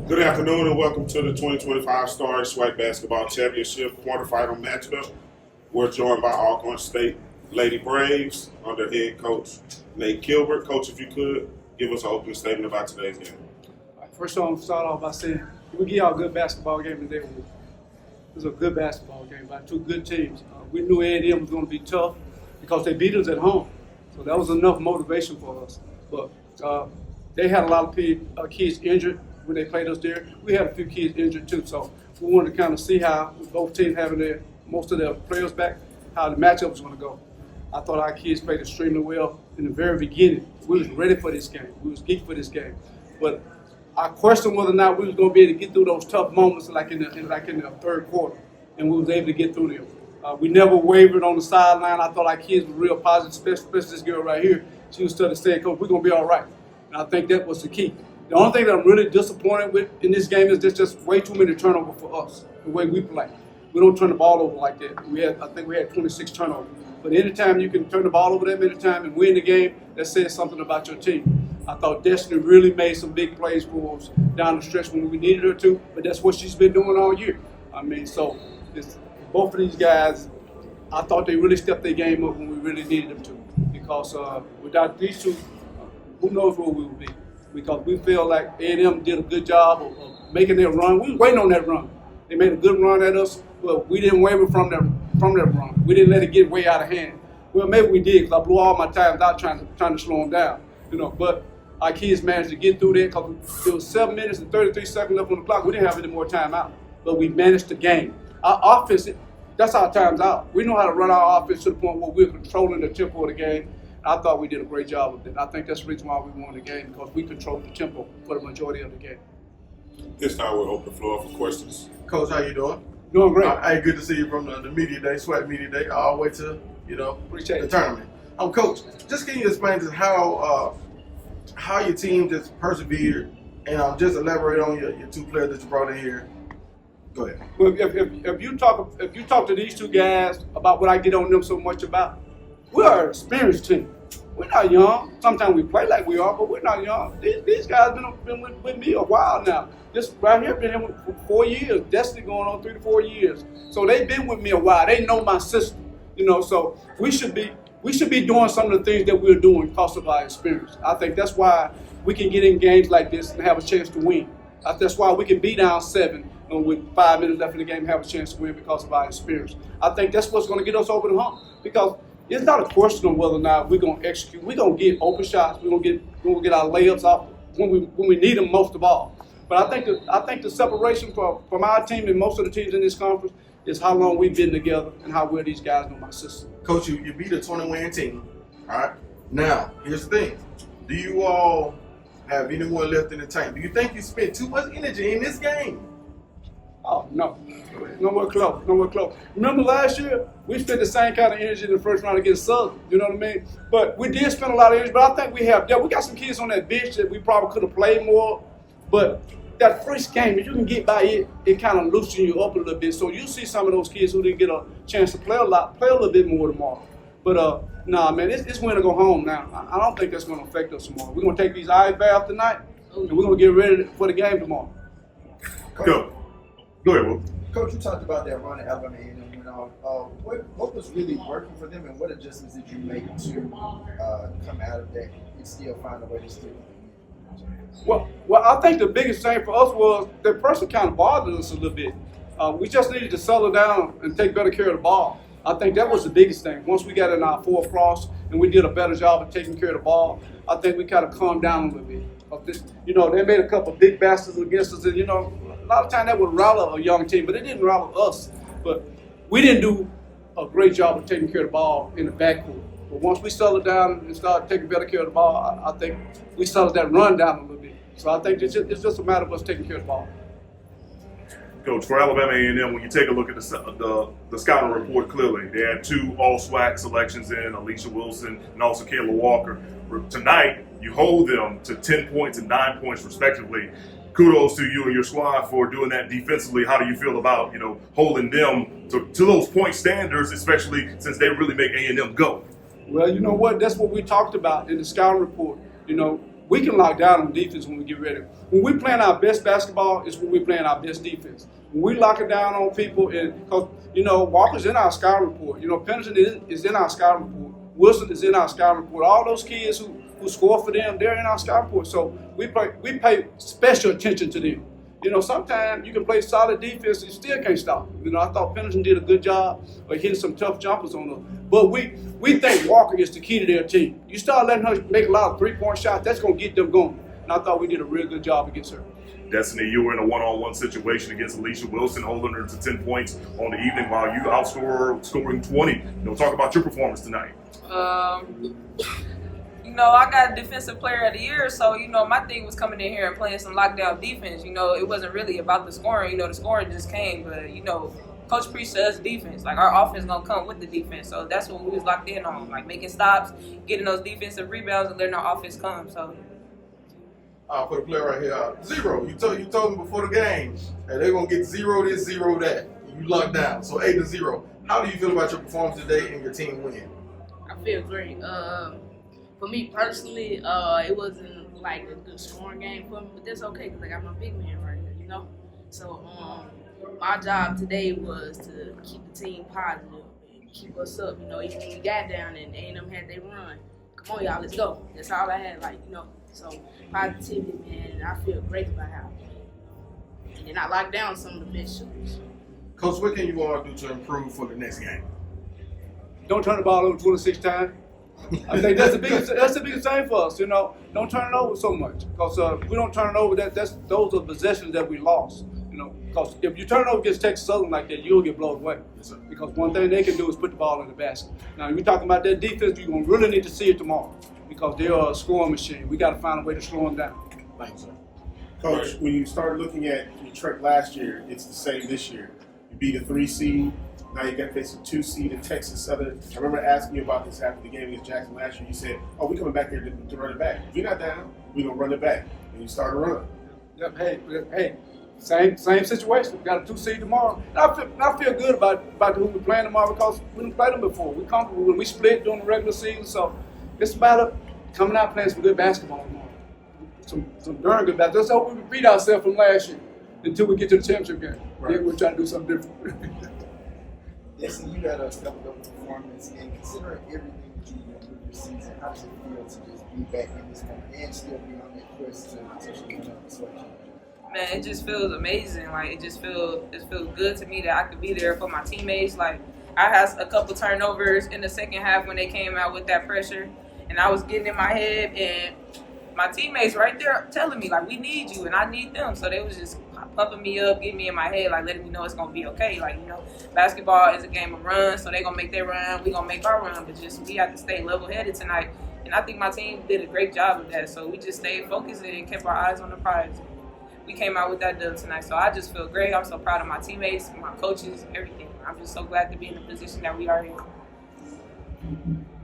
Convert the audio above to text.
Good afternoon and welcome to the 2025 Star Swipe Basketball Championship quarterfinal matchup. We're joined by Alcorn State Lady Braves under head coach Nate Kilbert. Coach, if you could give us an opening statement about today's game. First of all, I'm going to start off by saying we give y'all a good basketball game today. It was a good basketball game by two good teams. We knew A&M was going to be tough because they beat us at home. So that was enough motivation for us. But they had a lot of kids injured when they played us there. We had a few kids injured too. So we wanted to kind of see how both teams having most of their players back, how the matchup was going to go. I thought our kids played extremely well in the very beginning. We was ready for this game. We was geeked for this game. But I questioned whether or not we was going to be able to get through those tough moments like in the third quarter, and we was able to get through them. We never wavered on the sideline. I thought our kids were real positive, especially this girl right here. She was starting to say, Coach, we're going to be all right. And I think that was the key. The only thing that I'm really disappointed with in this game is there's just way too many turnovers for us, the way we play. We don't turn the ball over like that. I think we had 26 turnovers. But anytime you can turn the ball over that many times and win the game, that says something about your team. I thought Destiny really made some big plays for us down the stretch when we needed her to, but that's what she's been doing all year. I mean, so both of these guys, I thought they really stepped their game up when we really needed them to. Because without these two, who knows where we would be. Because we feel like A&M did a good job of making their run. We were waiting on that run. They made a good run at us, but we didn't waver from that run. We didn't let it get way out of hand. Well, maybe we did, because I blew all my times out trying to slow them down. But our kids managed to get through there because there was 7 minutes and 33 seconds left on the clock. We didn't have any more time out, but we managed the game. Our offense, that's our time's out. We know how to run our offense to the point where we're controlling the tempo of the game. I thought we did a great job of it. I think that's the reason why we won the game, because we controlled the tempo for the majority of the game. This time we'll open the floor for questions. Coach, how you doing? Doing great. Hey, good to see you from the media day, Sweat Media Day, all the way to Appreciate the it. tournament. Coach, just can you explain to us how your team just persevered, and just elaborate on your two players that you brought in here. Go ahead. Well, if you talk to these two guys about what I get on them so much about, we are an experienced team. We're not young. Sometimes we play like we are, but we're not young. These guys been with me a while now. This right here been here for 4 years. Destiny going on 3 to 4 years. So they've been with me a while. They know my system. So we should be doing some of the things that we're doing because of our experience. I think that's why we can get in games like this and have a chance to win. That's why we can be down 7 and with 5 minutes left in the game and have a chance to win because of our experience. I think that's what's going to get us over the hump, because it's not a question of whether or not we're going to execute. We're going to get open shots. We're going to get our layups off when we need them most of all. But I think the separation from our team and most of the teams in this conference is how long we've been together and how well these guys know my system. Coach, you beat a 20-win team. All right. Now, here's the thing. Do you all have any more left in the tank? Do you think you spent too much energy in this game? Oh, no. Nowhere close. Remember last year, we spent the same kind of energy in the first round against Southern, you know what I mean? But we did spend a lot of energy, but I think we got some kids on that bench that we probably could have played more. But that first game, if you can get by it, it kind of loosens you up a little bit. So you see some of those kids who didn't get a chance to play a little bit more tomorrow. But man, it's win or go home now. I don't think that's going to affect us tomorrow. We're going to take these ice baths tonight, and we're going to get ready for the game tomorrow. Go ahead, Will. Coach, you talked about that run at Alcorn A&M. What was really working for them, and what adjustments did you make to come out of that and still find a way to still win? Well, I think the biggest thing for us was that person kind of bothered us a little bit. We just needed to settle down and take better care of the ball. I think that was the biggest thing. Once we got in our fourth cross and we did a better job of taking care of the ball, I think we kind of calmed down a little bit. They made a couple of big baskets against us, and a lot of times that would rattle a young team, but it didn't rattle us. But we didn't do a great job of taking care of the ball in the backcourt. But once we settled down and started taking better care of the ball, I think we settled that run down a little bit. So I think it's just a matter of us taking care of the ball. Coach, for Alabama A&M, when you take a look at the scouting report, clearly they had 2 all-SWAC selections in, Alicia Wilson and also Kayla Walker. Tonight, you hold them to 10 points and 9 points respectively. Kudos to you and your squad for doing that defensively. How do you feel about holding them to those point standards, especially since they really make A&M go? Well, you know what? That's what we talked about in the scouting report. We we can lock down on defense when we get ready. When we playing our best basketball is when we playing our best defense. When we lock it down on people, and because Walker's in our scouting report, Pendleton is in our scouting report, Wilson is in our scouting report. All those kids who score for them, they're in our scouting report. So we pay special attention to them. Sometimes you can play solid defense and you still can't stop them. I thought Pendleton did a good job of hitting some tough jumpers on them. But we think Walker is the key to their team. You start letting her make a lot of three-point shots, that's going to get them going. And I thought we did a real good job against her. Destiny, you were in a one-on-one situation against Alicia Wilson, holding her to 10 points on the evening while you scoring 20. Talk about your performance tonight. I got Defensive Player of the Year, so, my thing was coming in here and playing some lockdown defense. It wasn't really about the scoring. The scoring just came, but, Coach preached to us defense. Like, our offense going to come with the defense. So that's what we was locked in on, like making stops, getting those defensive rebounds, and letting our offense come. So. For the player right here, 0. You told them before the game, hey, they're going to get 0 this, 0 that. You locked down. So 8-0. How do you feel about your performance today and your team winning? I feel great. For me personally, it wasn't like a good scoring game for me, but that's okay because I got my big man right here, So my job today was to keep the team positive and keep us up, even when we got down and A&M had their run. Come on, y'all, let's go. That's all I had, So positivity, man, I feel great about how I played. And then I locked down some of the missed shooters. Coach, what can you want to do to improve for the next game? Don't turn the ball over 26 times. I think that's the biggest thing for us. Don't turn it over so much because we don't turn it over. Those are possessions that we lost. Because if you turn it over against Texas Southern like that, you'll get blown away. Yes, because one thing they can do is put the ball in the basket. Now, if you're talking about that defense, you're gonna really need to see it tomorrow because they are a scoring machine. We got to find a way to slow them down. Thanks, sir. Coach, when you start looking at your trek last year, it's the same this year. You beat a 3 seed. Now you got to face a 2 seed in Texas Southern. I remember asking you about this after the game against Jackson last year. You said, "Oh, we're coming back here to run it back. If you're not down, we're gonna run it back." And you start to run. Yep. Hey. Same situation. We got a 2 seed tomorrow. And I feel good about who we're playing tomorrow because we didn't play them before. We're comfortable when we split during the regular season. So it's about coming out playing some good basketball tomorrow. Some darn good basketball. Let's hope we repeat ourselves from last year until we get to the championship game. Right. Then we're trying to do something different. Listen, you had a double performance, and considering everything that you've done with your season, how does it feel to just be back in this moment and still be on that quest to potentially win up the sweatshirt? Man, it just feels amazing. Like it feels good to me that I could be there for my teammates. Like I had a couple turnovers in the second half when they came out with that pressure, and I was getting in my head, and my teammates right there telling me like, we need you and I need them. So they was just pumping me up, getting me in my head, like letting me know it's gonna be okay. Like, basketball is a game of runs, so they gonna make their run, we gonna make our run, but just we have to stay level-headed tonight. And I think my team did a great job of that. So we just stayed focused and kept our eyes on the prize. We came out with that dub tonight. So I just feel great. I'm so proud of my teammates, my coaches, everything. I'm just so glad to be in the position that we are in.